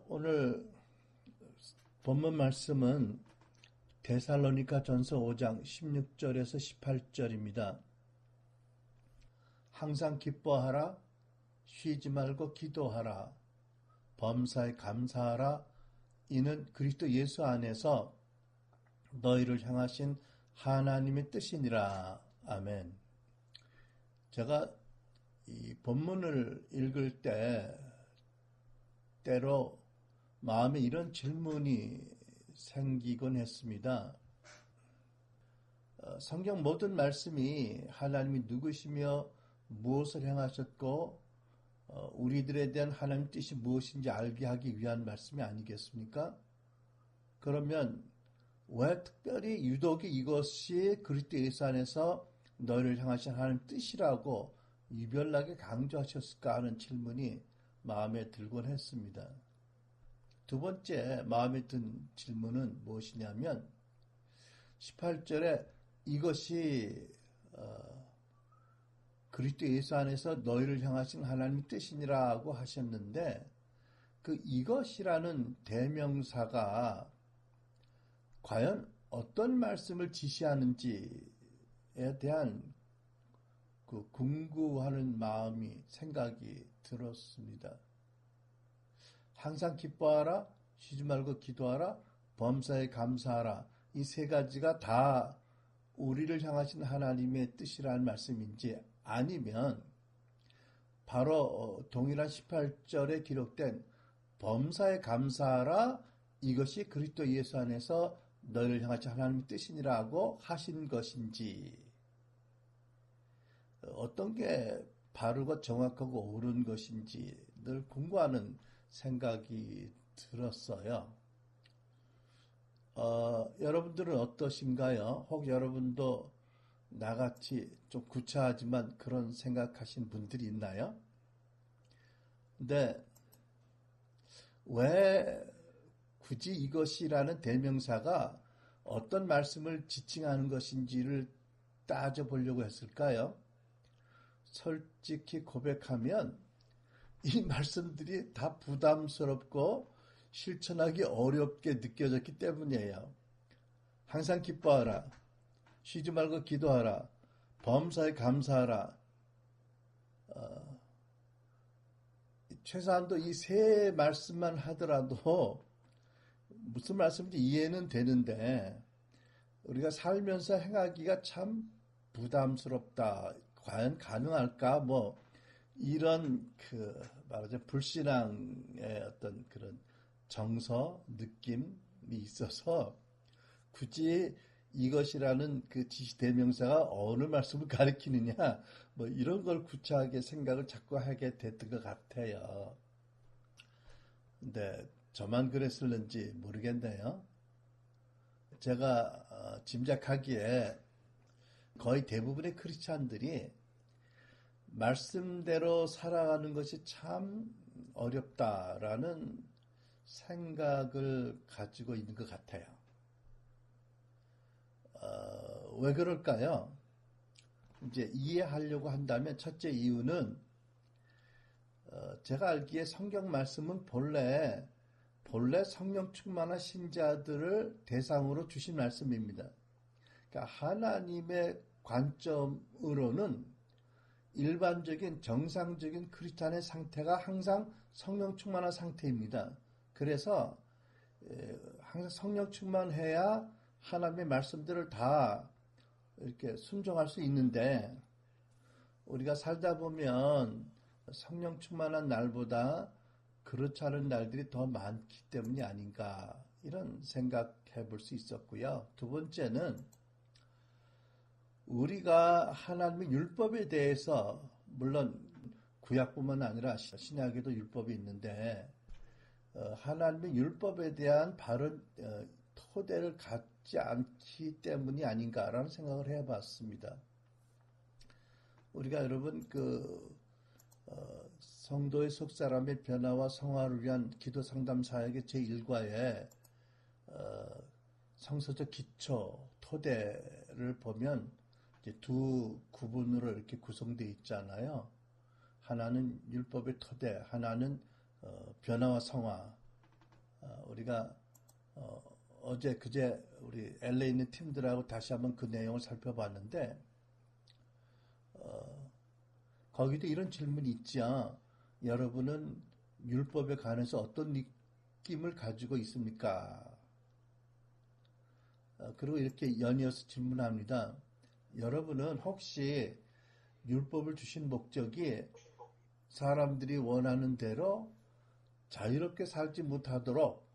오늘 본문 말씀은 데살로니가 전서 5장 16절에서 18절입니다. 항상 기뻐하라, 쉬지 말고 기도하라, 범사에 감사하라, 이는 그리스도 예수 안에서 너희를 향하신 하나님의 뜻이니라. 아멘. 제가 이 본문을 읽을 때 때로 마음에 이런 질문이 생기곤 했습니다. 성경 모든 말씀이 하나님이 누구시며 무엇을 행하셨고 우리들에 대한 하나님의 뜻이 무엇인지 알게 하기 위한 말씀이 아니겠습니까? 그러면 왜 특별히 유독이 이것이 그리스도 예수 안에서 너희를 향하신 하나님의 뜻이라고 유별나게 강조하셨을까 하는 질문이 마음에 들곤 했습니다. 두 번째 마음에 든 질문은 무엇이냐면 18절에 이것이 그리스도 예수 안에서 너희를 향하신 하나님의 뜻이니라고 하셨는데 그 이것이라는 대명사가 과연 어떤 말씀을 지시하는지에 대한 그 궁금하는 마음이 생각이 들었습니다. 항상 기뻐하라, 쉬지 말고 기도하라, 범사에 감사하라. 이 세 가지가 다 우리를 향하신 하나님의 뜻이라는 말씀인지 아니면 바로 동일한 18절에 기록된 범사에 감사하라, 이것이 그리스도 예수 안에서 너희를 향하신 하나님의 뜻이니라고 하신 것인지 어떤 게 바르고 정확하고 옳은 것인지 늘 궁금하는 생각이 들었어요. 여러분들은 어떠신가요? 혹 여러분도 나같이 좀 구차하지만 그런 생각하신 분들이 있나요? 근데 왜 굳이 이것이라는 대명사가 어떤 말씀을 지칭하는 것인지를 따져보려고 했을까요? 솔직히 고백하면 이 말씀들이 다 부담스럽고 실천하기 어렵게 느껴졌기 때문이에요. 항상 기뻐하라, 쉬지 말고 기도하라, 범사에 감사하라. 최소한도 이 세 말씀만 하더라도 무슨 말씀인지 이해는 되는데 우리가 살면서 행하기가 참 부담스럽다. 과연 가능할까? 이런 말하자면 불신앙의 어떤 그런 정서, 느낌이 있어서 굳이 이것이라는 그 지시대명사가 어느 말씀을 가리키느냐, 이런 걸 구차하게 생각을 자꾸 하게 됐던 것 같아요. 근데 저만 그랬을는지 모르겠네요. 제가 짐작하기에 거의 대부분의 크리스찬들이 말씀대로 살아가는 것이 참 어렵다라는 생각을 가지고 있는 것 같아요. 왜 그럴까요? 이제 이해하려고 한다면 첫째 이유는 제가 알기에 성경 말씀은 본래 성령 충만한 신자들을 대상으로 주신 말씀입니다. 그러니까 하나님의 관점으로는 일반적인 정상적인 크리스찬의 상태가 항상 성령 충만한 상태입니다. 그래서 항상 성령 충만해야 하나님의 말씀들을 다 이렇게 순종할 수 있는데 우리가 살다 보면 성령 충만한 날보다 그렇지 않은 날들이 더 많기 때문이 아닌가 이런 생각해 볼 수 있었고요. 두 번째는 우리가 하나님의 율법에 대해서 물론 구약뿐만 아니라 신약에도 율법이 있는데 하나님의 율법에 대한 바른 토대를 갖지 않기 때문이 아닌가라는 생각을 해봤습니다. 우리가 여러분 성도의 속사람의 변화와 성화를 위한 기도 상담 사역의 제1과에 성서적 기초 토대를 보면 이제 두 구분으로 이렇게 구성되어 있잖아요. 하나는 율법의 토대, 하나는 변화와 성화. 우리가 어제 그제 우리 LA에 있는 팀들하고 다시 한번 그 내용을 살펴봤는데 거기도 이런 질문이 있죠. 여러분은 율법에 관해서 어떤 느낌을 가지고 있습니까? 그리고 이렇게 연이어서 질문합니다. 여러분은 혹시 율법을 주신 목적이 사람들이 원하는 대로 자유롭게 살지 못하도록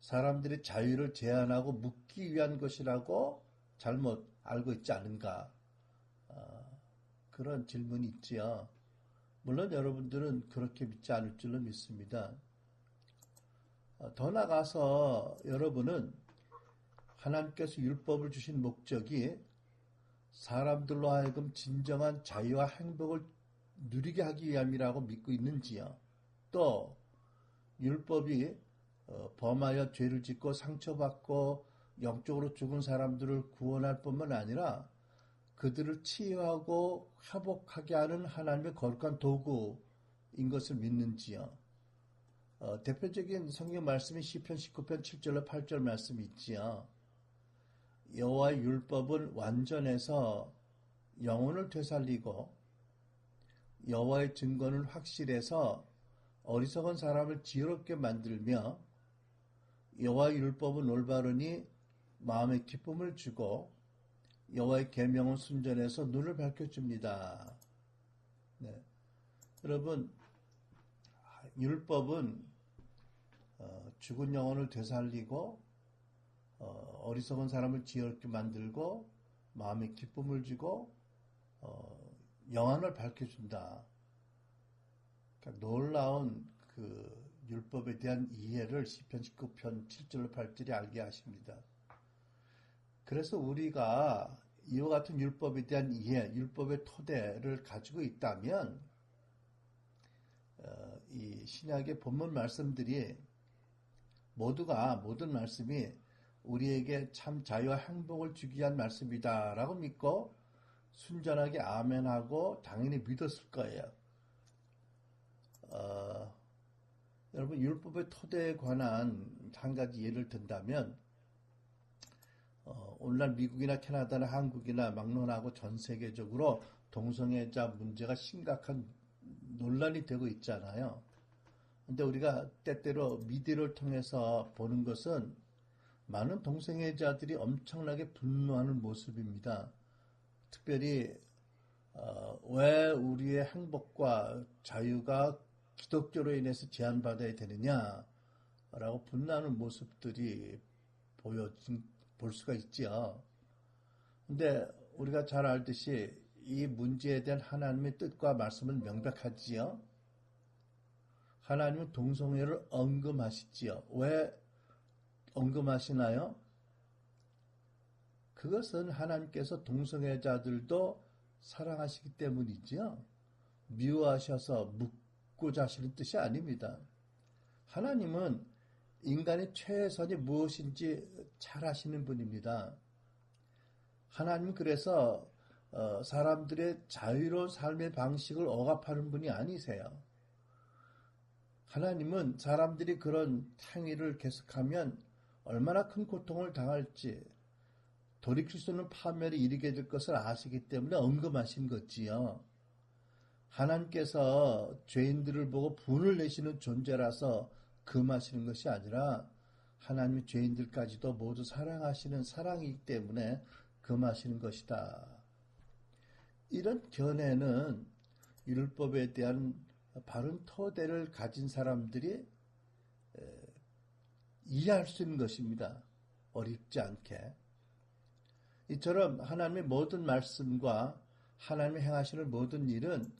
사람들이 자유를 제한하고 묶기 위한 것이라고 잘못 알고 있지 않은가? 그런 질문이 있지요. 물론 여러분들은 그렇게 믿지 않을 줄로 믿습니다. 더 나아가서 여러분은 하나님께서 율법을 주신 목적이 사람들로 하여금 진정한 자유와 행복을 누리게 하기 위함이라고 믿고 있는지요. 또 율법이 범하여 죄를 짓고 상처받고 영적으로 죽은 사람들을 구원할 뿐만 아니라 그들을 치유하고 회복하게 하는 하나님의 거룩한 도구인 것을 믿는지요. 대표적인 성경 말씀이 시편 19편 7절로 8절 말씀이 있지요. 여호와의 율법은 완전해서 영혼을 되살리고 여호와의 증거는 확실해서 어리석은 사람을 지혜롭게 만들며 여호와의 율법은 올바르니 마음에 기쁨을 주고 여호와의 계명은 순전해서 눈을 밝혀줍니다. 네. 여러분, 율법은 죽은 영혼을 되살리고 어리석은 사람을 지혜롭게 만들고 마음에 기쁨을 주고 영안을 밝혀준다. 그러니까 놀라운 그 율법에 대한 이해를 시편 19편 7절로 8절이 알게 하십니다. 그래서 우리가 이와 같은 율법에 대한 이해, 율법의 토대를 가지고 있다면 이 신약의 본문 말씀들이 모든 말씀이 우리에게 참 자유와 행복을 주기 위한 말씀이다라고 믿고 순전하게 아멘하고 당연히 믿었을 거예요. 여러분 율법의 토대에 관한 한 가지 예를 든다면 오늘날 미국이나 캐나다나 한국이나 막론하고 전 세계적으로 동성애자 문제가 심각한 논란이 되고 있잖아요. 근데 우리가 때때로 미디어를 통해서 보는 것은 많은 동성애자들이 엄청나게 분노하는 모습입니다. 특별히 왜 우리의 행복과 자유가 기독교로 인해서 제한받아야 되느냐라고 분노하는 모습들이 볼 수가 있지요. 근데 우리가 잘 알듯이 이 문제에 대한 하나님의 뜻과 말씀은 명백하지요. 하나님은 동성애를 언급하시지요. 왜 언급하시나요? 그것은 하나님께서 동성애자들도 사랑하시기 때문이지요. 미워하셔서 묻고자 하시는 뜻이 아닙니다. 하나님은 인간의 최선이 무엇인지 잘 아시는 분입니다. 하나님은 그래서 사람들의 자유로운 삶의 방식을 억압하는 분이 아니세요. 하나님은 사람들이 그런 행위를 계속하면 얼마나 큰 고통을 당할지 돌이킬 수 없는 파멸이 이르게 될 것을 아시기 때문에 언급하신 거지요. 하나님께서 죄인들을 보고 분을 내시는 존재라서 금하시는 것이 아니라 하나님의 죄인들까지도 모두 사랑하시는 사랑이기 때문에 금하시는 것이다. 이런 견해는 율법에 대한 바른 토대를 가진 사람들이 이해할 수 있는 것입니다. 어렵지 않게. 이처럼 하나님의 모든 말씀과 하나님이 행하시는 모든 일은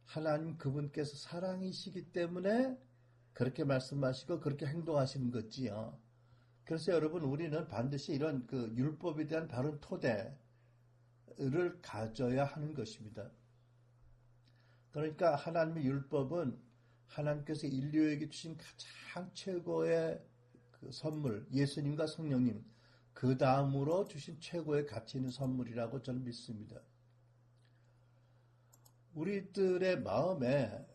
하나님 그분께서 사랑이시기 때문에 그렇게 말씀하시고 그렇게 행동하시는 거지요. 그래서 여러분 우리는 반드시 이런 그 율법에 대한 바른 토대를 가져야 하는 것입니다. 그러니까 하나님의 율법은 하나님께서 인류에게 주신 가장 최고의 그 선물, 예수님과 성령님, 그 다음으로 주신 최고의 가치 있는 선물이라고 저는 믿습니다. 우리들의 마음에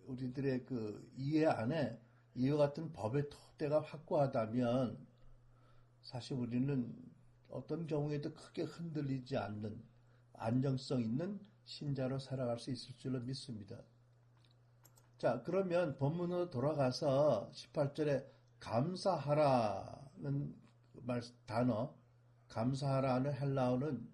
우리들의 그 이해 안에 이와 같은 법의 토대가 확고하다면 사실 우리는 어떤 경우에도 크게 흔들리지 않는 안정성 있는 신자로 살아갈 수 있을 줄로 믿습니다. 자, 그러면 본문으로 돌아가서 18절에 감사하라는 단어, 감사하라는 헬라어는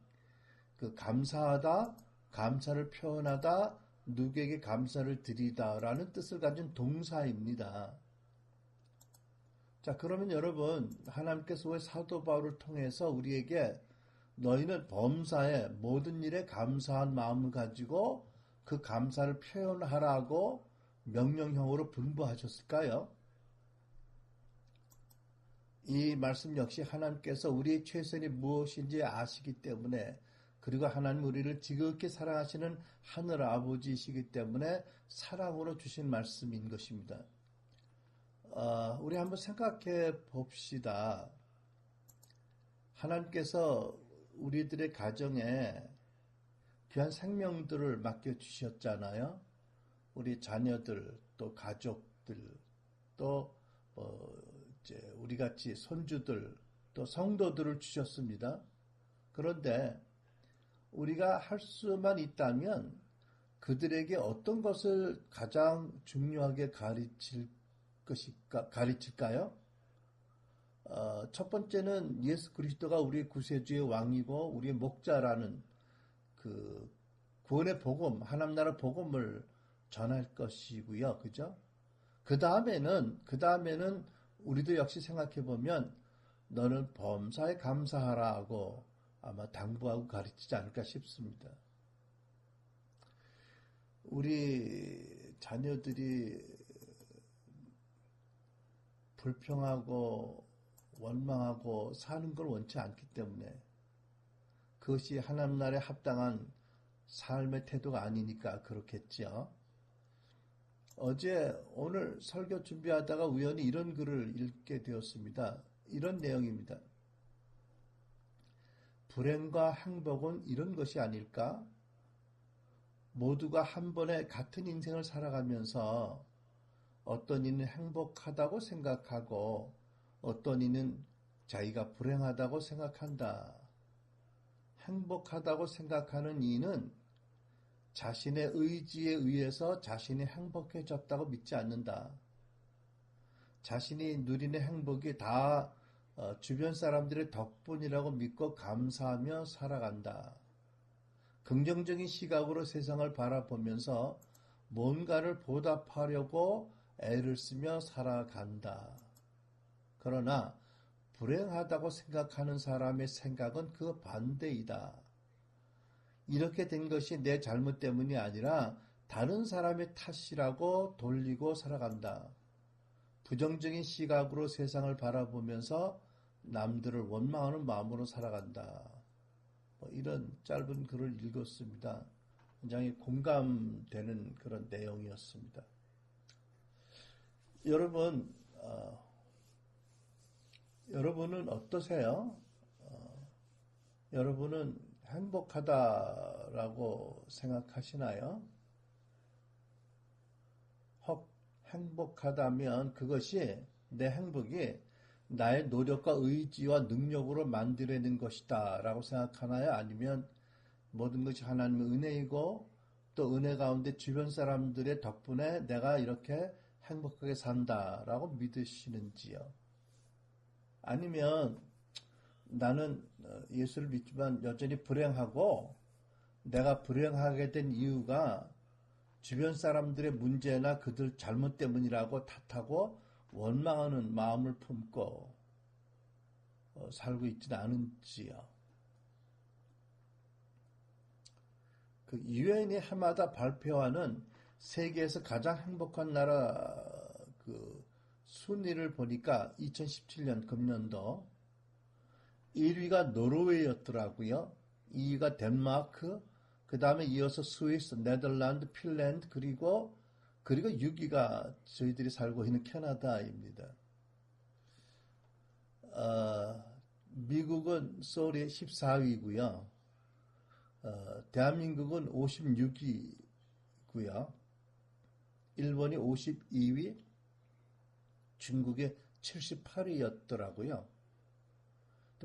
그 감사하다, 감사를 표현하다, 누구에게 감사를 드리다라는 뜻을 가진 동사입니다. 자, 그러면 여러분, 하나님께서 왜 사도 바울을 통해서 우리에게 너희는 범사에 모든 일에 감사한 마음을 가지고 그 감사를 표현하라고 명령형으로 분부하셨을까요? 이 말씀 역시 하나님께서 우리의 최선이 무엇인지 아시기 때문에, 그리고 하나님 우리를 지극히 사랑하시는 하늘 아버지이시기 때문에 사랑으로 주신 말씀인 것입니다. 우리 한번 생각해 봅시다. 하나님께서 우리들의 가정에 귀한 생명들을 맡겨주셨잖아요. 우리 자녀들, 또 가족들, 또 이제 우리같이 손주들, 또 성도들을 주셨습니다. 그런데 우리가 할 수만 있다면 그들에게 어떤 것을 가장 중요하게 가르칠까요? 첫 번째는 예수 그리스도가 우리의 구세주의 왕이고 우리의 목자라는 그 구원의 복음, 하나님 나라 복음을 전할 것이고요. 그죠? 그 다음에는 우리도 역시 생각해 보면 너는 범사에 감사하라 하고 아마 당부하고 가르치지 않을까 싶습니다. 우리 자녀들이 불평하고 원망하고 사는 걸 원치 않기 때문에 그것이 하나님 나라에 합당한 삶의 태도가 아니니까 그렇겠죠. 오늘 설교 준비하다가 우연히 이런 글을 읽게 되었습니다. 이런 내용입니다. 불행과 행복은 이런 것이 아닐까? 모두가 한 번에 같은 인생을 살아가면서 어떤 이는 행복하다고 생각하고 어떤 이는 자기가 불행하다고 생각한다. 행복하다고 생각하는 이는 자신의 의지에 의해서 자신이 행복해졌다고 믿지 않는다. 자신이 누리는 행복이 다 주변 사람들의 덕분이라고 믿고 감사하며 살아간다. 긍정적인 시각으로 세상을 바라보면서 뭔가를 보답하려고 애를 쓰며 살아간다. 그러나 불행하다고 생각하는 사람의 생각은 그 반대이다. 이렇게 된 것이 내 잘못 때문이 아니라 다른 사람의 탓이라고 돌리고 살아간다. 부정적인 시각으로 세상을 바라보면서 남들을 원망하는 마음으로 살아간다. 이런 짧은 글을 읽었습니다. 굉장히 공감되는 그런 내용이었습니다. 여러분은 어떠세요? 여러분은 행복하다라고 생각하시나요? 혹 행복하다면 그것이 내 행복이 나의 노력과 의지와 능력으로 만들어낸 것이다 라고 생각하나요? 아니면 모든 것이 하나님의 은혜이고 또 은혜 가운데 주변 사람들의 덕분에 내가 이렇게 행복하게 산다라고 믿으시는지요? 아니면 나는 예수를 믿지만 여전히 불행하고 내가 불행하게 된 이유가 주변 사람들의 문제나 그들 잘못 때문이라고 탓하고 원망하는 마음을 품고 살고 있지는 않은지요. 그 유엔이 해마다 발표하는 세계에서 가장 행복한 나라 그 순위를 보니까 2017년 금년도 1위가 노르웨이였더라고요. 2위가 덴마크, 그 다음에 이어서 스위스, 네덜란드, 핀란드, 그리고 6위가 저희들이 살고 있는 캐나다입니다. 미국은 소울이 14위고요. 대한민국은 56위고요. 일본이 52위, 중국이 78위였더라고요.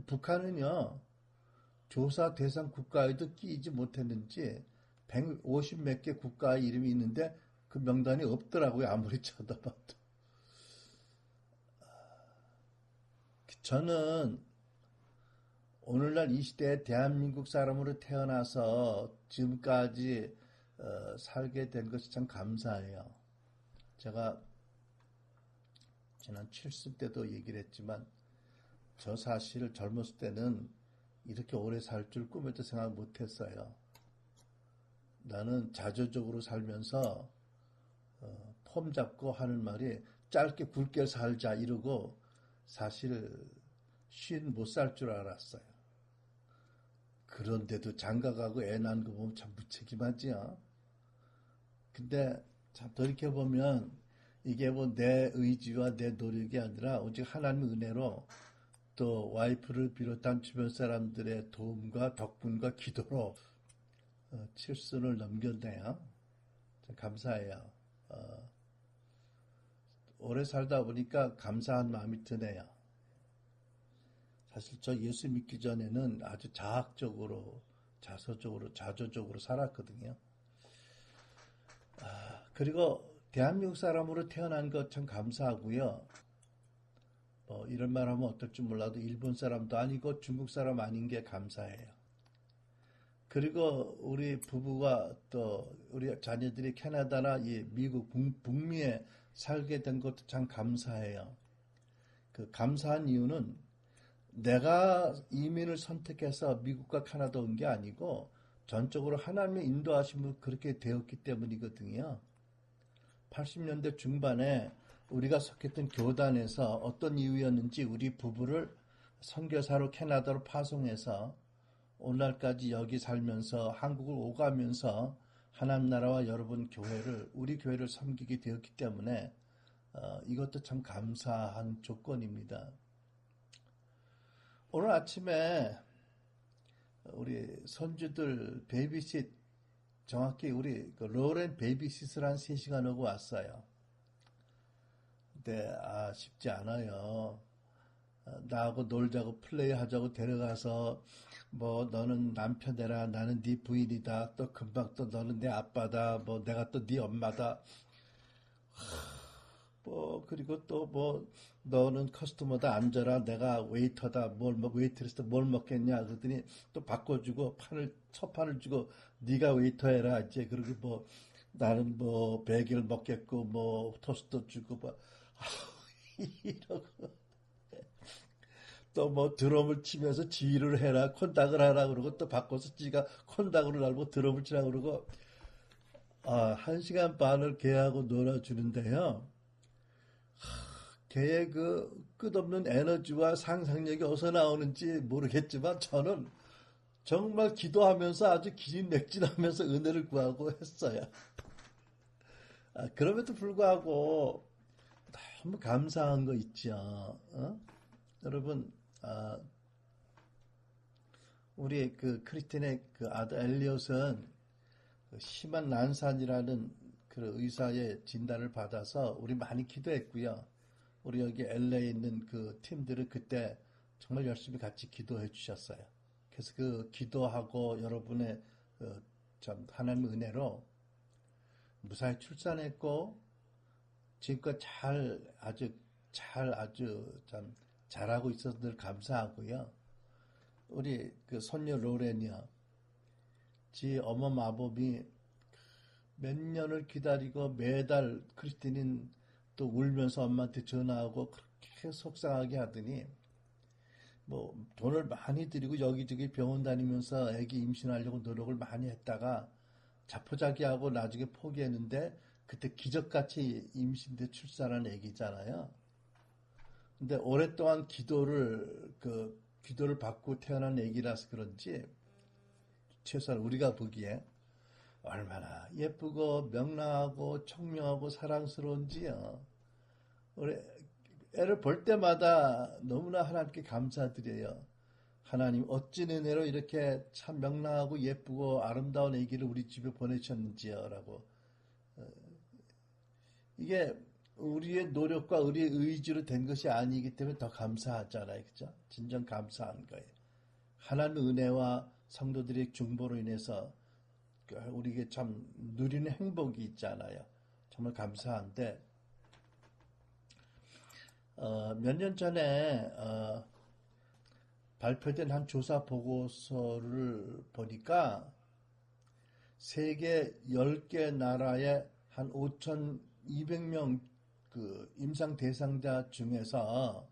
북한은요, 조사 대상 국가에도 끼이지 못했는지 150 몇 개 국가의 이름이 있는데 그 명단이 없더라고요. 아무리 쳐다봐도. 저는 오늘날 이 시대에 대한민국 사람으로 태어나서 지금까지 살게 된 것이 참 감사해요. 제가 지난 70 때도 얘기를 했지만 저 사실 젊었을 때는 이렇게 오래 살 줄 꿈에도 생각 못했어요. 나는 자조적으로 살면서 폼 잡고 하는 말이 짧게 굵게 살자 이러고 사실 쉰 못 살 줄 알았어요. 그런데도 장가가고 애 낳은 거 보면 참 무책임하지요. 근데 참 돌이켜보면 이게 뭐 내 의지와 내 노력이 아니라 오직 하나님의 은혜로 또 와이프를 비롯한 주변 사람들의 도움과 덕분과 기도로 칠순을 넘겼네요. 감사해요. 오래 살다 보니까 감사한 마음이 드네요. 사실 저 예수 믿기 전에는 아주 자학적으로, 자조적으로 살았거든요. 그리고 대한민국 사람으로 태어난 것 참 감사하고요. 이런 말 하면 어떨지 몰라도 일본 사람도 아니고 중국 사람 아닌 게 감사해요. 그리고 우리 부부가 또 우리 자녀들이 캐나다나 이 미국 북미에 살게 된 것도 참 감사해요. 그 감사한 이유는 내가 이민을 선택해서 미국과 캐나다 온 게 아니고 전적으로 하나님의 인도하심으로 그렇게 되었기 때문이거든요. 80년대 중반에 우리가 속했던 교단에서 어떤 이유였는지 우리 부부를 선교사로 캐나다로 파송해서 오늘날까지 여기 살면서 한국을 오가면서 하나님 나라와 여러분 교회를 우리 교회를 섬기게 되었기 때문에 이것도 참 감사한 조건입니다. 오늘 아침에 우리 손주들 베이비sit 정확히 우리 로렌 베이비시트를 한 3시간 하고 왔어요. 근데 쉽지 않아요. 나하고 놀자고 플레이하자고 데려가서 뭐 너는 남편 되라 나는 네 부인이다 또 금방 또 너는 내 아빠다 뭐 내가 또 네 엄마다 뭐 그리고 또 뭐 너는 커스터머다 앉아라 내가 웨이터다 웨이트리스트 뭘 먹겠냐 그러더니 또 바꿔주고 첫 판을 주고 네가 웨이터 해라 이제 그리고 뭐 나는 뭐 베이글 먹겠고 뭐 토스트 주고 뭐 이러고 또 뭐 드럼을 치면서 지휘를 해라 콘닥을 하라 그러고 또 바꿔서 지가 콘닥을 알고 드럼을 치라 그러고 1시간 반을 걔하고 놀아주는데요. 걔의 그 끝없는 에너지와 상상력이 어디서 나오는지 모르겠지만 저는 정말 기도하면서 아주 기진맥진하면서 은혜를 구하고 했어요. 그럼에도 불구하고 너무 감사한 거 있죠. 여러분 우리 그 크리스틴의 그 아들 엘리엇은 그 심한 난산이라는 그 의사의 진단을 받아서 우리 많이 기도했고요. 우리 여기 LA에 있는 그 팀들은 그때 정말 열심히 같이 기도해 주셨어요. 그래서 그 기도하고 여러분의 참 하나님의 은혜로 무사히 출산했고 지금껏 아주 참 잘하고 있어서 늘 감사하고요. 우리 그 손녀 로렌이요. 지 어머 마법이 몇 년을 기다리고 매달 크리스틴인 또 울면서 엄마한테 전화하고 그렇게 속상하게 하더니 뭐 돈을 많이 들이고 여기저기 병원 다니면서 아기 임신하려고 노력을 많이 했다가 자포자기하고 나중에 포기했는데 그때 기적같이 임신돼 출산한 아기잖아요. 근데 오랫동안 기도를 받고 태어난 아기라서 그런지 최소한 우리가 보기에 얼마나 예쁘고 명랑하고 청명하고 사랑스러운지요. 우리 애를 볼 때마다 너무나 하나님께 감사드려요. 하나님 어찌 은혜로 이렇게 참 명랑하고 예쁘고 아름다운 아기를 우리 집에 보내셨는지요 라고. 이게 우리의 노력과 우리의 의지로 된 것이 아니기 때문에 더 감사하잖아요. 그죠? 진정 감사한 거예요. 하나님의 은혜와 성도들의 중보로 인해서 우리에게 참 누리는 행복이 있잖아요. 정말 감사한데, 몇 년 전에 발표된 한 조사 보고서를 보니까 세계 10개 나라의 한 5,200명 그 임상 대상자 중에서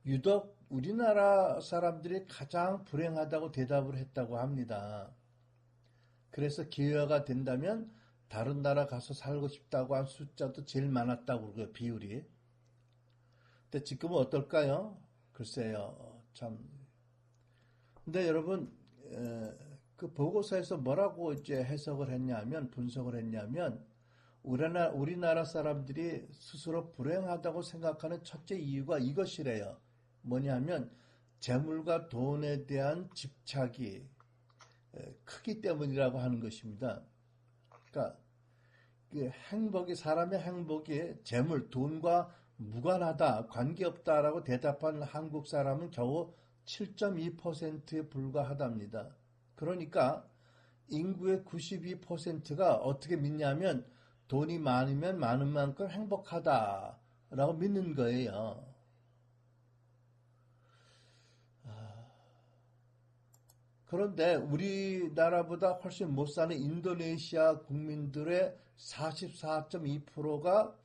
유독 우리나라 사람들이 가장 불행하다고 대답을 했다고 합니다. 그래서 기회가 된다면 다른 나라 가서 살고 싶다고 한 숫자도 제일 많았다고 그러고요, 비율이. 근데 지금은 어떨까요? 글쎄요, 참. 근데 여러분, 그 보고서에서 뭐라고 이제 해석을 했냐면, 분석을 했냐면, 우리나라 사람들이 스스로 불행하다고 생각하는 첫째 이유가 이것이래요. 뭐냐면, 재물과 돈에 대한 집착이 크기 때문이라고 하는 것입니다. 그러니까, 사람의 행복이 재물, 돈과 무관하다, 관계없다라고 대답한 한국 사람은 겨우 7.2%에 불과하답니다. 그러니까 인구의 92%가 어떻게 믿냐면 돈이 많으면 많은 만큼 행복하다라고 믿는 거예요. 그런데 우리나라보다 훨씬 못 사는 인도네시아 국민들의 44.2%가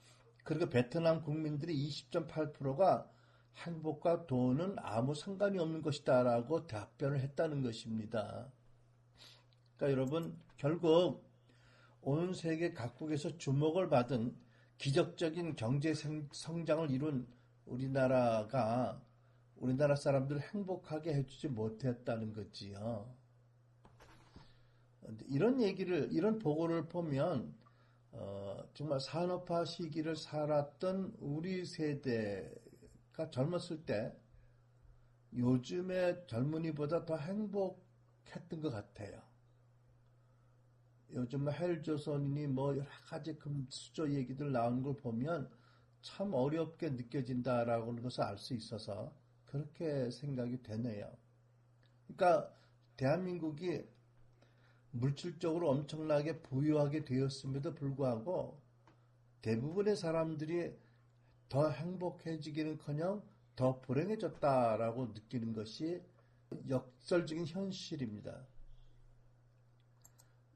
그리고 베트남 국민들의 20.8%가 행복과 돈은 아무 상관이 없는 것이다 라고 답변을 했다는 것입니다. 그러니까 여러분, 결국 온 세계 각국에서 주목을 받은 기적적인 경제 성장을 이룬 우리나라 사람들을 행복하게 해주지 못했다는 거지요. 이런 보고를 보면 정말 산업화 시기를 살았던 우리 세대가 젊었을 때 요즘의 젊은이보다 더 행복했던 것 같아요. 요즘 헬조선이니 뭐 여러 가지 금수저 얘기들 나오는 걸 보면 참 어렵게 느껴진다라고 하는 것을 알 수 있어서 그렇게 생각이 되네요. 그러니까 대한민국이 물질적으로 엄청나게 부유하게 되었음에도 불구하고 대부분의 사람들이 더 행복해지기는커녕 더 불행해졌다라고 느끼는 것이 역설적인 현실입니다.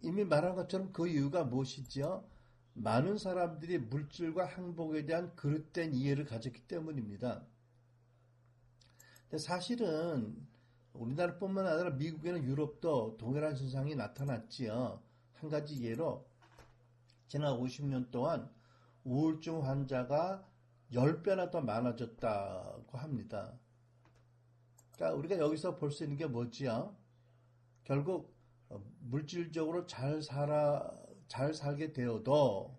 이미 말한 것처럼 그 이유가 무엇이지요? 많은 사람들이 물질과 행복에 대한 그릇된 이해를 가졌기 때문입니다. 근데 사실은 우리나라뿐만 아니라 미국이나 유럽도 동일한 현상이 나타났지요. 한 가지 예로 지난 50년 동안 우울증 환자가 10배나 더 많아졌다고 합니다. 그러니까 우리가 여기서 볼 수 있는 게 뭐지요? 결국 물질적으로 잘 살게 되어도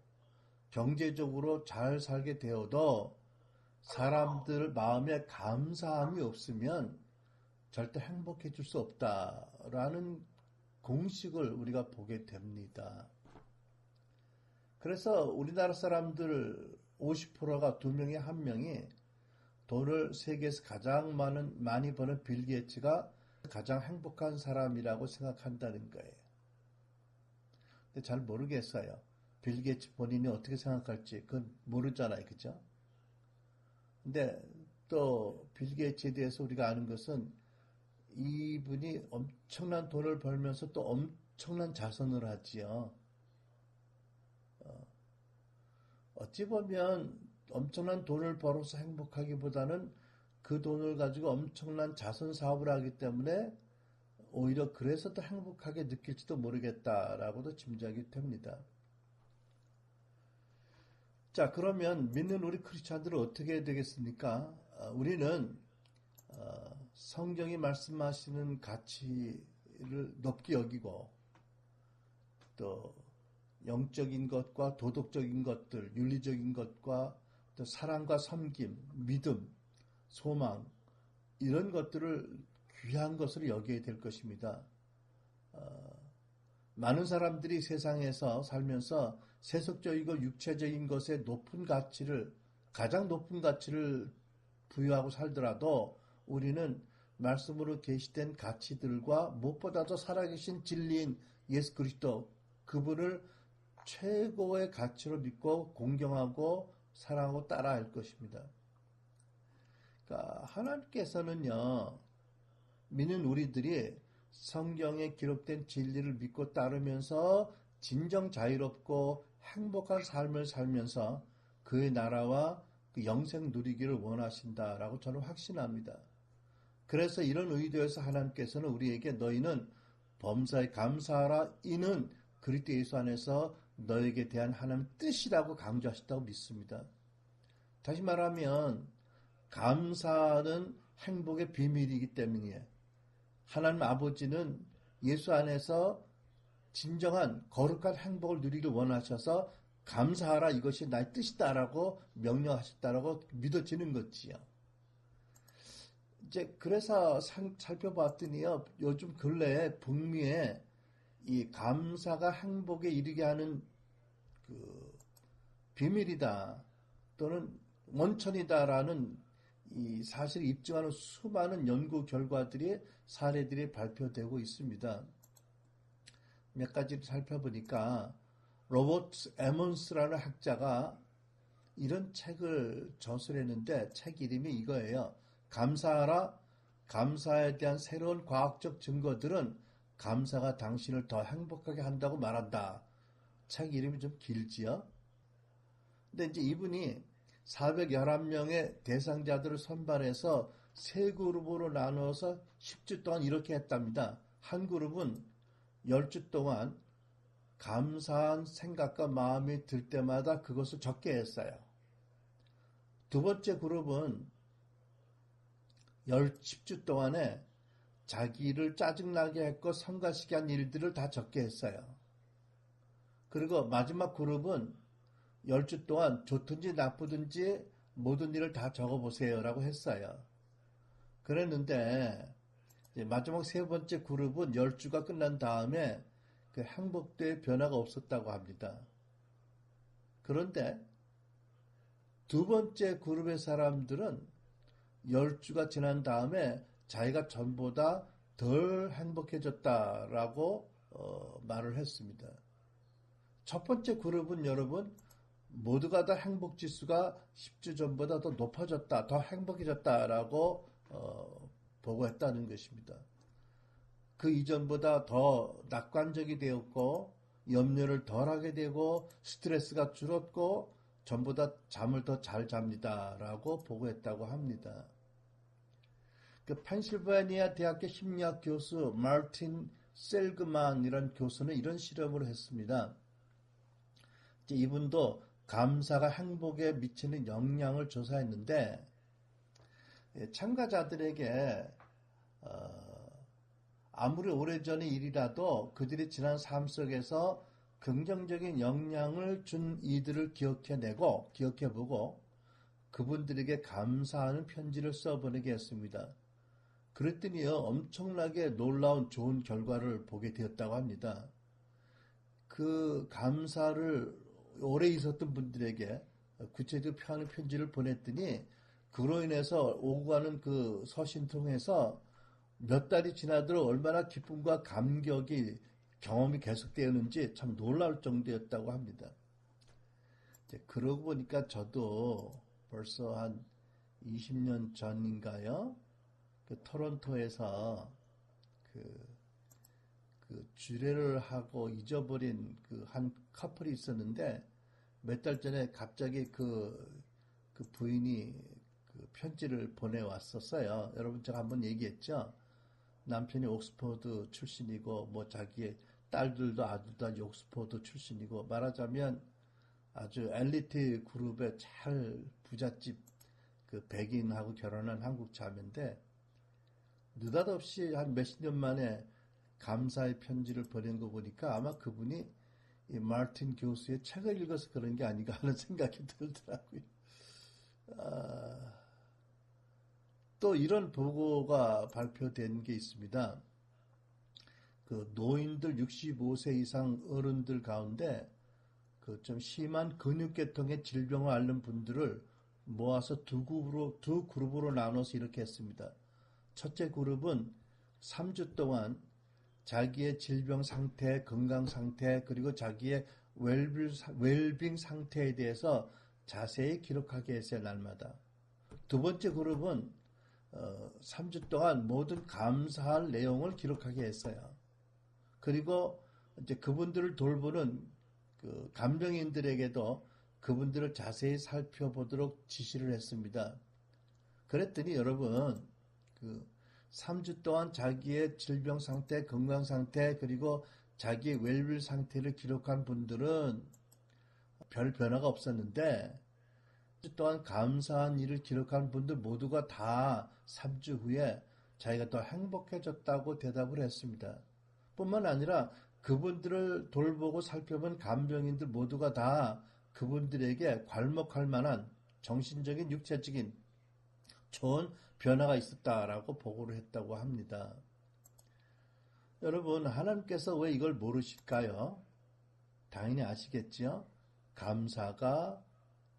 경제적으로 잘 살게 되어도 사람들 마음에 감사함이 없으면 절대 행복해질 수 없다라는 공식을 우리가 보게 됩니다. 그래서 우리나라 사람들 50%가 2명에 1명이 돈을 세계에서 가장 많이 버는 빌 게이츠가 가장 행복한 사람이라고 생각한다는 거예요. 근데 잘 모르겠어요. 빌 게이츠 본인이 어떻게 생각할지 그건 모르잖아요. 그죠? 근데 또 빌 게이츠에 대해서 우리가 아는 것은 이분이 엄청난 돈을 벌면서 또 엄청난 자선을 하지요. 어찌 보면 엄청난 돈을 벌어서 행복하기보다는 그 돈을 가지고 엄청난 자선 사업을 하기 때문에 오히려 그래서 더 행복하게 느낄지도 모르겠다라고도 짐작이 됩니다. 자, 그러면 믿는 우리 크리스찬들은 어떻게 해야 되겠습니까? 우리는 성경이 말씀하시는 가치를 높게 여기고 또 영적인 것과 도덕적인 것들, 윤리적인 것과 또 사랑과 섬김, 믿음, 소망 이런 것들을 귀한 것으로 여겨야 될 것입니다. 많은 사람들이 세상에서 살면서 세속적이고 육체적인 것에 가장 높은 가치를 부여하고 살더라도 우리는 말씀으로 계시된 가치들과 무엇보다도 살아계신 진리인 예수 그리스도, 그분을 최고의 가치로 믿고 공경하고 사랑하고 따라할 것입니다. 그러니까 하나님께서는요, 믿는 우리들이 성경에 기록된 진리를 믿고 따르면서 진정 자유롭고 행복한 삶을 살면서 그의 나라와 그 영생 누리기를 원하신다라고 저는 확신합니다. 그래서 이런 의도에서 하나님께서는 우리에게 너희는 범사에 감사하라, 이는 그리스도 예수 안에서 너에게 대한 하나님의 뜻이라고 강조하셨다고 믿습니다. 다시 말하면 감사는 행복의 비밀이기 때문이에요. 하나님 아버지는 예수 안에서 진정한 거룩한 행복을 누리길 원하셔서 감사하라, 이것이 나의 뜻이다라고 명령하셨다라고 믿어지는 거지요. 이제 그래서 살펴봤더니요, 요즘 근래에 북미에 이 감사가 행복에 이르게 하는 그 비밀이다 또는 원천이다라는 이 사실을 입증하는 수많은 연구 결과들이 사례들이 발표되고 있습니다. 몇 가지를 살펴보니까 로버트 에먼스라는 학자가 이런 책을 저술했는데 책 이름이 이거예요. 감사하라. 감사에 대한 새로운 과학적 증거들은 감사가 당신을 더 행복하게 한다고 말한다. 책 이름이 좀 길지요? 근데 이제 이분이 411명의 대상자들을 선발해서 세 그룹으로 나누어서 10주 동안 이렇게 했답니다. 한 그룹은 10주 동안 감사한 생각과 마음이 들 때마다 그것을 적게 했어요. 두 번째 그룹은 10주 동안에 자기를 짜증나게 했고 성가시게 한 일들을 다 적게 했어요. 그리고 마지막 그룹은 10주 동안 좋든지 나쁘든지 모든 일을 다 적어보세요 라고 했어요. 그랬는데 마지막 세 번째 그룹은 10주가 끝난 다음에 그 행복도의 변화가 없었다고 합니다. 그런데 두 번째 그룹의 사람들은 10주가 지난 다음에 자기가 전보다 덜 행복해졌다라고 말을 했습니다. 첫 번째 그룹은 여러분 모두가 다 행복 지수가 10주 전보다 더 높아졌다, 더 행복해졌다라고 보고했다는 것입니다. 그 이전보다 더 낙관적이 되었고 염려를 덜하게 되고 스트레스가 줄었고 전보다 잠을 더 잘 잡니다라고 보고했다고 합니다. 그 펜실베니아 대학교 심리학 교수 마르틴 셀그만이라는 교수는 이런 실험을 했습니다. 이분도 감사가 행복에 미치는 영향을 조사했는데 참가자들에게 아무리 오래전의 일이라도 그들이 지난 삶 속에서 긍정적인 영향을 준 이들을 기억해보고 그분들에게 감사하는 편지를 써보내게 했습니다. 그랬더니요, 엄청나게 놀라운 좋은 결과를 보게 되었다고 합니다. 그 감사를 오래 있었던 분들에게 구체적으로 표하는 편지를 보냈더니 그로 인해서 오고 가는 그 서신 통해서 몇 달이 지나도록 얼마나 기쁨과 감격이 경험이 계속되었는지 참 놀라울 정도였다고 합니다. 그러고 보니까 저도 벌써 한 20년 전인가요? 그 토론토에서 그 주례를 하고 잊어버린 그 한 커플이 있었는데 몇 달 전에 갑자기 그 부인이 그 편지를 보내왔었어요. 여러분 제가 한번 얘기했죠. 남편이 옥스퍼드 출신이고 뭐 자기의 딸들도 아들도 옥스퍼드 출신이고 말하자면 아주 엘리트 그룹의 잘 부잣집 그 백인하고 결혼한 한국 자매인데 느닷없이 한 몇십 년 만에 감사의 편지를 보낸 거 보니까 아마 그분이 이 마르틴 교수의 책을 읽어서 그런 게 아닌가 하는 생각이 들더라고요. 또 이런 보고가 발표된 게 있습니다. 그 노인들 65세 이상 어른들 가운데 그 좀 심한 근육계통의 질병을 앓는 분들을 모아서 두 그룹으로 나눠서 이렇게 했습니다. 첫째 그룹은 3주 동안 자기의 질병 상태, 건강 상태, 그리고 자기의 웰빙 상태에 대해서 자세히 기록하게 했어요, 날마다. 두 번째 그룹은 3주 동안 모든 감사할 내용을 기록하게 했어요. 그리고 이제 그분들을 돌보는 그 간병인들에게도 그분들을 자세히 살펴보도록 지시를 했습니다. 그랬더니 여러분, 그 3주 동안 자기의 질병 상태, 건강 상태, 그리고 자기의 웰빌 상태를 기록한 분들은 별 변화가 없었는데, 3주 동안 감사한 일을 기록한 분들 모두가 다 3주 후에 자기가 더 행복해졌다고 대답을 했습니다. 뿐만 아니라 그분들을 돌보고 살펴본 간병인들 모두가 다 그분들에게 괄목할 만한 정신적인, 육체적인 좋은 변화가 있었다라고 보고를 했다고 합니다. 여러분, 하나님께서 왜 이걸 모르실까요? 당연히 아시겠지요? 감사가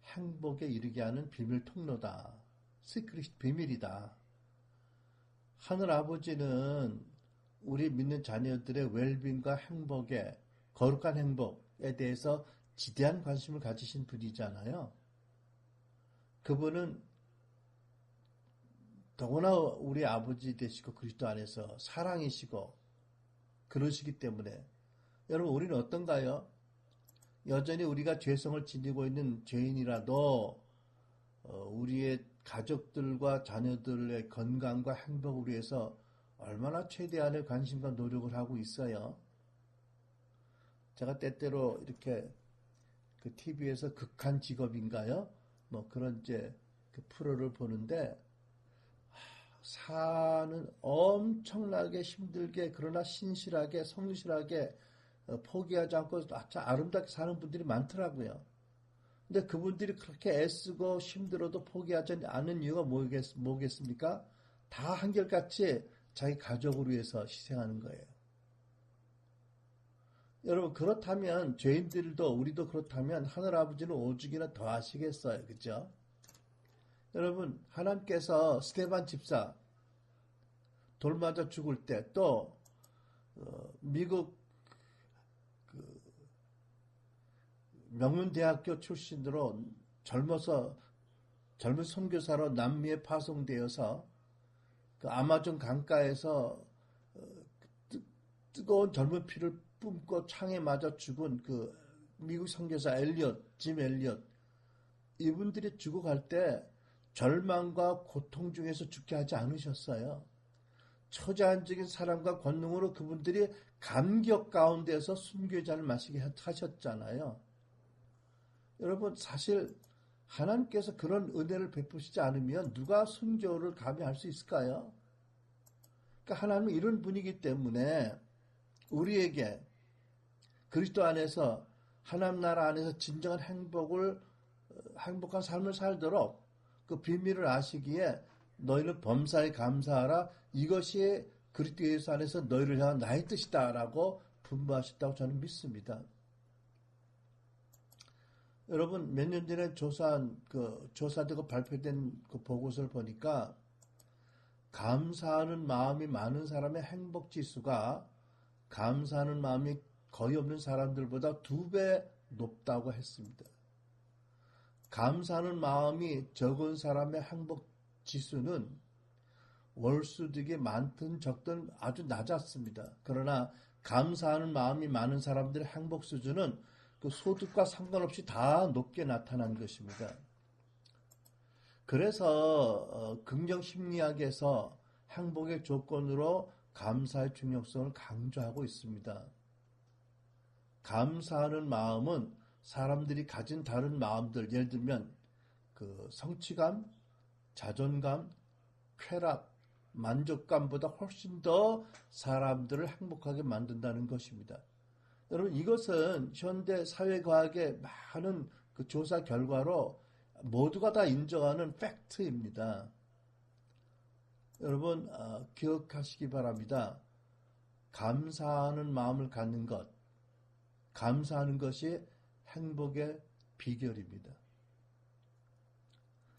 행복에 이르게 하는 비밀 통로다. 시크릿 비밀이다. 하늘 아버지는 우리 믿는 자녀들의 웰빙과 행복에, 거룩한 행복에 대해서 지대한 관심을 가지신 분이잖아요. 그분은 더구나 우리 아버지 되시고 그리스도 안에서 사랑이시고 그러시기 때문에 여러분, 우리는 어떤가요? 여전히 우리가 죄성을 지니고 있는 죄인이라도 우리의 가족들과 자녀들의 건강과 행복을 위해서 얼마나 최대한의 관심과 노력을 하고 있어요. 제가 때때로 이렇게 그 TV에서 극한 직업인가요? 뭐 그런 이제 그 프로를 보는데 사는 엄청나게 힘들게 그러나 신실하게 성실하게 포기하지 않고 아주 아름답게 사는 분들이 많더라고요. 근데 그분들이 그렇게 애쓰고 힘들어도 포기하지 않은 이유가 뭐겠습니까? 다 한결같이 자기 가족을 위해서 희생하는 거예요. 여러분, 그렇다면 죄인들도 우리도 그렇다면 하늘 아버지는 오죽이나 더 하시겠어요. 그죠? 여러분, 하나님께서 스데반 집사 돌 맞아 죽을 때 또 미국 명문대학교 출신으로 젊은 선교사로 남미에 파송되어서 그 아마존 강가에서 뜨거운 젊은 피를 뿜고 창에 맞아 죽은 그 미국 선교사 짐 엘리엇, 이분들이 죽어갈 때 절망과 고통 중에서 죽게 하지 않으셨어요. 초자연적인 사랑과 권능으로 그분들이 감격 가운데서 순교의 잔을 마시게 하셨잖아요. 여러분, 사실 하나님께서 그런 은혜를 베푸시지 않으면 누가 순교를 감히 할 수 있을까요? 그러니까 하나님은 이런 분이기 때문에 우리에게 그리스도 안에서 하나님 나라 안에서 진정한 행복한 삶을 살도록 그 비밀을 아시기에 너희는 범사에 감사하라. 이것이 그리스도 예수 안에서 너희를 향한 나의 뜻이다라고 분부하셨다고 저는 믿습니다. 여러분, 몇 년 전에 조사되고 발표된 그 보고서를 보니까 감사하는 마음이 많은 사람의 행복 지수가 감사하는 마음이 거의 없는 사람들보다 2배 높다고 했습니다. 감사하는 마음이 적은 사람의 행복 지수는 월수득이 많든 적든 아주 낮았습니다. 그러나 감사하는 마음이 많은 사람들의 행복 수준은 그 소득과 상관없이 다 높게 나타난 것입니다. 그래서 긍정심리학에서 행복의 조건으로 감사의 중요성을 강조하고 있습니다. 감사하는 마음은 사람들이 가진 다른 마음들, 예를 들면 그 성취감, 자존감, 쾌락, 만족감보다 훨씬 더 사람들을 행복하게 만든다는 것입니다. 여러분, 이것은 현대 사회과학의 많은 그 조사 결과로 모두가 다 인정하는 팩트입니다. 여러분, 기억하시기 바랍니다. 감사하는 마음을 갖는 것, 감사하는 것이 행복의 비결입니다.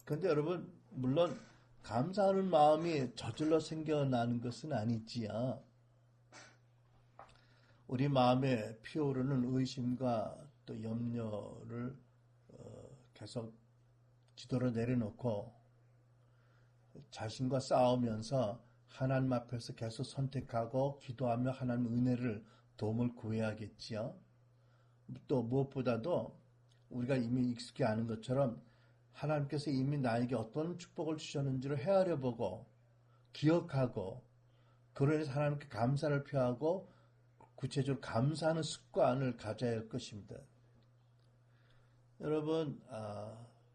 그런데 여러분, 물론 감사하는 마음이 저절로 생겨나는 것은 아니지요. 우리 마음에 피어오르는 의심과 또 염려를 계속 지도로 내려놓고 자신과 싸우면서 하나님 앞에서 계속 선택하고 기도하며 하나님 은혜를 도움을 구해야겠지요. 또 무엇보다도 우리가 이미 익숙히 아는 것처럼 하나님께서 이미 나에게 어떤 축복을 주셨는지를 헤아려보고 기억하고 그러해서 하나님께 감사를 표하고 구체적으로 감사하는 습관을 가져야 할 것입니다. 여러분,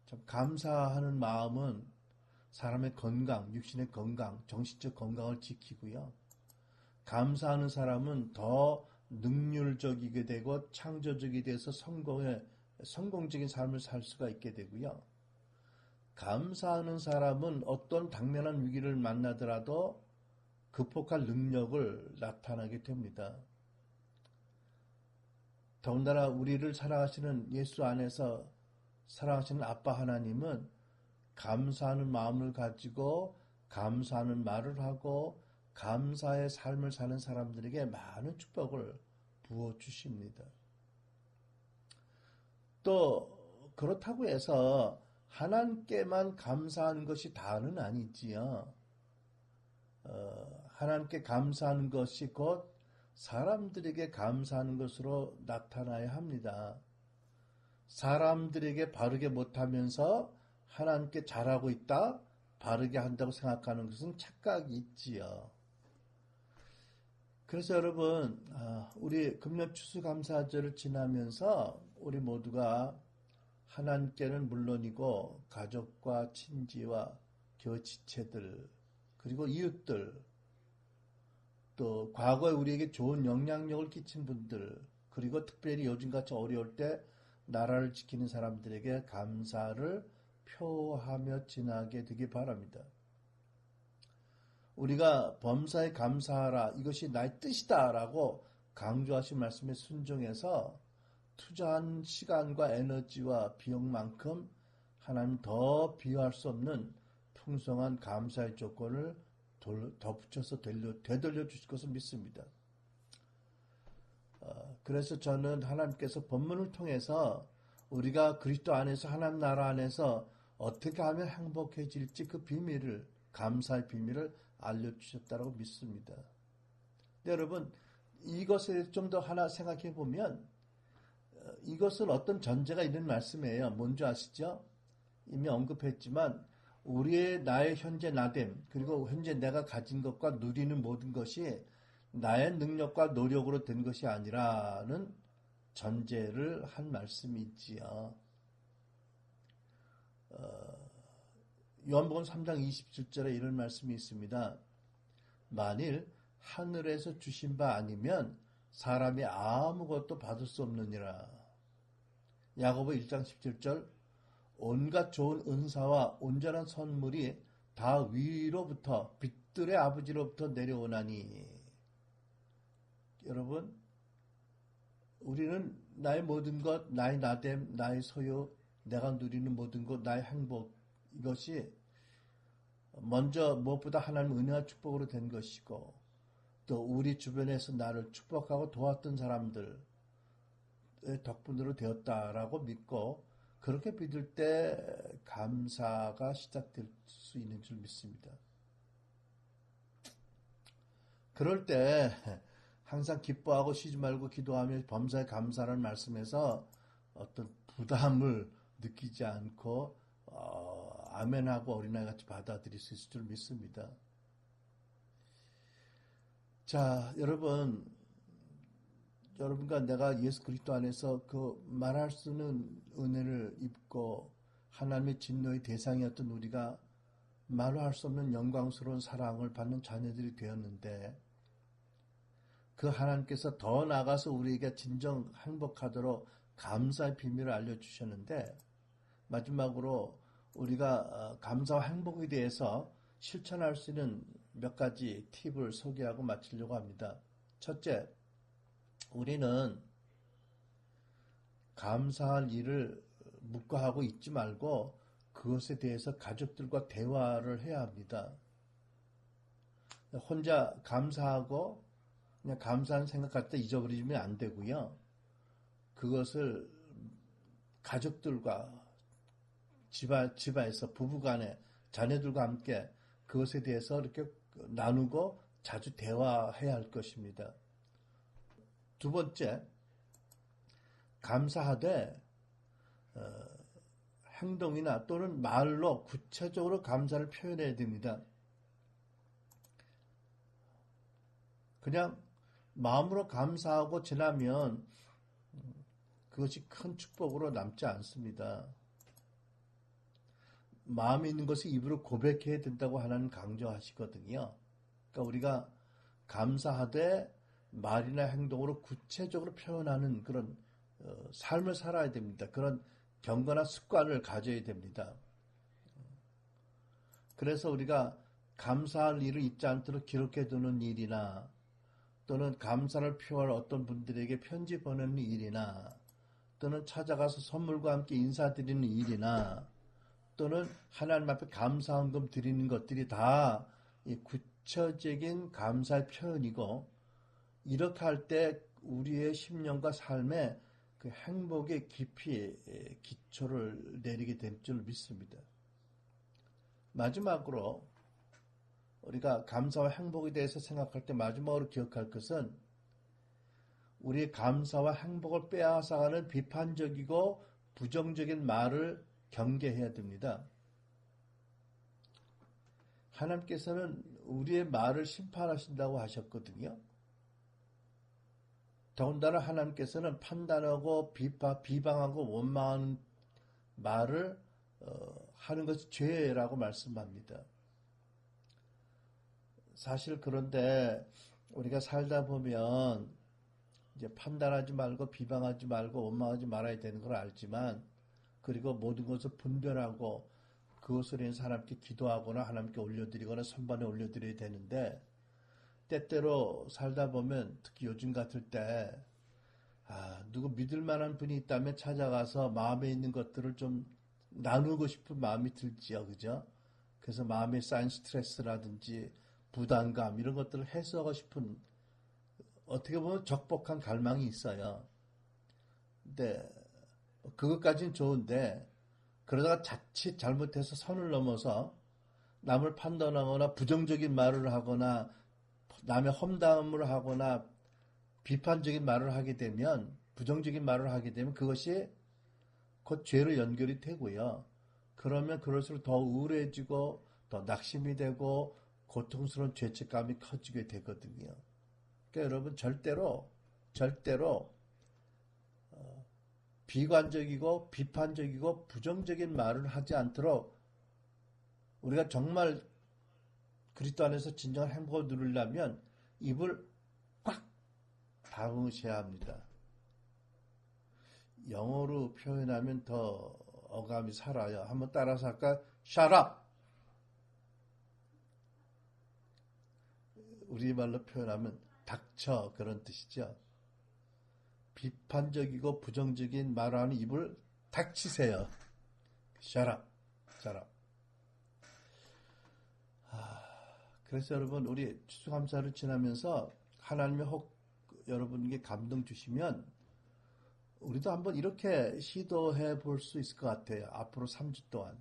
참 감사하는 마음은 사람의 건강, 육신의 건강, 정신적 건강을 지키고요. 감사하는 사람은 더 능률적이게 되고 창조적이 돼서 성공적인 삶을 살 수가 있게 되고요. 감사하는 사람은 어떤 당면한 위기를 만나더라도 극복할 능력을 나타나게 됩니다. 더군다나 우리를 사랑하시는 예수 안에서 사랑하시는 아빠 하나님은 감사하는 마음을 가지고 감사하는 말을 하고 감사의 삶을 사는 사람들에게 많은 축복을 부어주십니다. 또 그렇다고 해서 하나님께만 감사하는 것이 다는 아니지요. 하나님께 감사하는 것이 곧 사람들에게 감사하는 것으로 나타나야 합니다. 사람들에게 바르게 못하면서 하나님께 잘하고 있다, 바르게 한다고 생각하는 것은 착각이 있지요. 그래서 여러분, 우리 금년 추수감사절을 지나면서 우리 모두가 하나님께는 물론이고 가족과 친지와 교지체들 그리고 이웃들 또 과거에 우리에게 좋은 영향력을 끼친 분들 그리고 특별히 요즘같이 어려울 때 나라를 지키는 사람들에게 감사를 표하며 지나게 되기 바랍니다. 우리가 범사에 감사하라 이것이 나의 뜻이다 라고 강조하신 말씀에 순종해서 투자한 시간과 에너지와 비용만큼 하나님 더 비교할 수 없는 풍성한 감사의 조건을 덧붙여서 되돌려 주실 것을 믿습니다. 그래서 저는 하나님께서 본문을 통해서 우리가 그리스도 안에서 하나님 나라 안에서 어떻게 하면 행복해질지 그 비밀을 감사의 비밀을 알려주셨다고 믿습니다. 여러분 이것에 좀 더 하나 생각해 보면 이것은 어떤 전제가 있는 말씀이에요. 뭔지 아시죠? 이미 언급했지만 나의 현재 나됨 그리고 현재 내가 가진 것과 누리는 모든 것이 나의 능력과 노력으로 된 것이 아니라는 전제를 한 말씀이 있지요. 요한복음 3장 27절에 이런 말씀이 있습니다. 만일 하늘에서 주신 바 아니면 사람이 아무것도 받을 수 없느니라. 야고보 1장 17절 온갖 좋은 은사와 온전한 선물이 다 위로부터 빛들의 아버지로부터 내려오나니. 여러분 우리는 나의 모든 것, 나의 나됨, 나의 소유, 내가 누리는 모든 것, 나의 행복 이것이 먼저 무엇보다 하나님 은혜와 축복으로 된 것이고 또 우리 주변에서 나를 축복하고 도왔던 사람들의 덕분으로 되었다라고 믿고 그렇게 믿을 때 감사가 시작될 수 있는 줄 믿습니다. 그럴 때 항상 기뻐하고 쉬지 말고 기도하며 범사에 감사라는 말씀에서 어떤 부담을 느끼지 않고 아멘하고 어린아이같이 받아들일 수 있을 줄 믿습니다. 자, 여러분과 내가 예수 그리스도 안에서 그 말할 수 있는 은혜를 입고 하나님의 진노의 대상이었던 우리가 말로 할 수 없는 영광스러운 사랑을 받는 자녀들이 되었는데 그 하나님께서 더 나아가서 우리에게 진정 행복하도록 감사의 비밀을 알려주셨는데 마지막으로 우리가 감사와 행복에 대해서 실천할 수 있는 몇 가지 팁을 소개하고 마치려고 합니다. 첫째, 우리는 감사할 일을 묵과하고 있지 말고 그것에 대해서 가족들과 대화를 해야 합니다. 혼자 감사하고 그냥 감사한 생각할 때 잊어버리면 안 되고요. 그것을 가족들과 집안에서 부부간에 자녀들과 함께 그것에 대해서 이렇게 나누고 자주 대화해야 할 것입니다. 두 번째, 감사하되 행동이나 또는 말로 구체적으로 감사를 표현해야 됩니다. 그냥 마음으로 감사하고 지나면 그것이 큰 축복으로 남지 않습니다. 마음에 있는 것을 입으로 고백해야 된다고 하나님 강조하시거든요. 그러니까 우리가 감사하되 말이나 행동으로 구체적으로 표현하는 그런 삶을 살아야 됩니다. 그런 경건한 습관을 가져야 됩니다. 그래서 우리가 감사할 일을 잊지 않도록 기록해두는 일이나 또는 감사를 표할 어떤 분들에게 편지 보내는 일이나 또는 찾아가서 선물과 함께 인사드리는 일이나 또는 하나님 앞에 감사헌금 드리는 것들이 다 구체적인 감사의 표현이고 이렇게 할 때 우리의 심령과 삶에 그 행복의 깊이 기초를 내리게 될 줄 믿습니다. 마지막으로 우리가 감사와 행복에 대해서 생각할 때 마지막으로 기억할 것은 우리의 감사와 행복을 빼앗아가는 비판적이고 부정적인 말을 경계해야 됩니다. 하나님께서는 우리의 말을 심판하신다고 하셨거든요. 더군다나 하나님께서는 판단하고 비방하고 원망하는 말을 하는 것이 죄라고 말씀합니다. 사실 그런데 우리가 살다 보면 이제 판단하지 말고 비방하지 말고 원망하지 말아야 되는 걸 알지만 그리고 모든 것을 분별하고 그것으로 인해서 하나님께 기도하거나 하나님께 올려드리거나 선반에 올려드려야 되는데 때때로 살다 보면 특히 요즘 같을 때 누구 믿을 만한 분이 있다면 찾아가서 마음에 있는 것들을 좀 나누고 싶은 마음이 들지요. 그죠? 그래서 마음에 쌓인 스트레스라든지 부담감 이런 것들을 해소하고 싶은 어떻게 보면 적복한 갈망이 있어요. 근데 그것까지는 좋은데 그러다가 자칫 잘못해서 선을 넘어서 남을 판단하거나 부정적인 말을 하거나 남의 험담을 하거나 비판적인 말을 하게 되면 부정적인 말을 하게 되면 그것이 곧 죄로 연결이 되고요. 그러면 그럴수록 더 우울해지고 더 낙심이 되고 고통스러운 죄책감이 커지게 되거든요. 그러니까 여러분 절대로 비관적이고 비판적이고 부정적인 말을 하지 않도록 우리가 정말 그리스도 안에서 진정한 행복을 누리려면 입을 꽉 다무셔야 합니다. 영어로 표현하면 더 어감이 살아요. 한번 따라서 할까? Shut up! 우리말로 표현하면 닥쳐 그런 뜻이죠. 비판적이고 부정적인 말하는 입을 닥치세요. Shut up! Shut up! 그래서 여러분 우리 추수감사를 지나면서 하나님이 혹 여러분에게 감동 주시면 우리도 한번 이렇게 시도해 볼 수 있을 것 같아요. 앞으로 3주 동안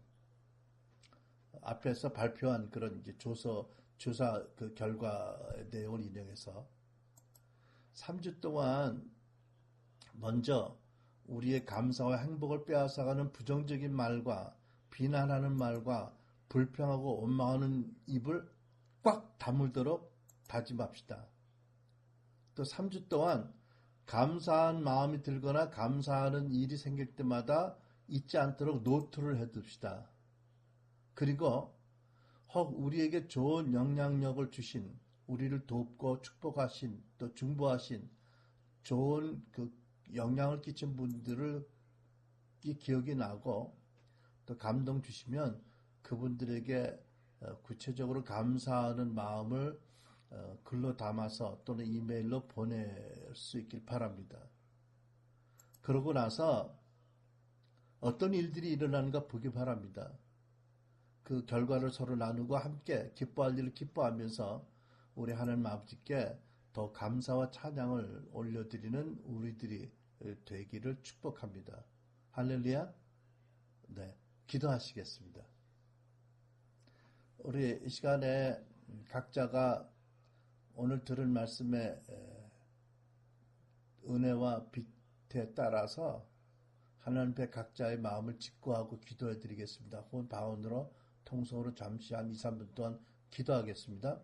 앞에서 발표한 그런 이제 조사 그 결과 내용을 인용해서 3주 동안 먼저 우리의 감사와 행복을 빼앗아가는 부정적인 말과 비난하는 말과 불평하고 원망하는 입을 꽉 다물도록 다짐합시다. 또 3주 동안 감사한 마음이 들거나 감사하는 일이 생길 때마다 잊지 않도록 노트를 해둡시다. 그리고 혹 우리에게 좋은 영향력을 주신, 우리를 돕고 축복하신, 또 중보하신 좋은 그 영향을 끼친 분들을 기억이 나고 또 감동 주시면 그분들에게 구체적으로 감사하는 마음을 글로 담아서 또는 이메일로 보낼 수 있길 바랍니다. 그러고 나서 어떤 일들이 일어나는가 보기 바랍니다. 그 결과를 서로 나누고 함께 기뻐할 일을 기뻐하면서 우리 하나님 아버지께 더 감사와 찬양을 올려드리는 우리들이 되기를 축복합니다. 할렐루야. 네, 기도하시겠습니다. 우리 이 시간에 각자가 오늘 들은 말씀의 은혜와 빛에 따라서 하나님 앞에 각자의 마음을 직구하고 기도해 드리겠습니다. 혹은 방언으로 통성으로 잠시 한 2, 3분 동안 기도하겠습니다.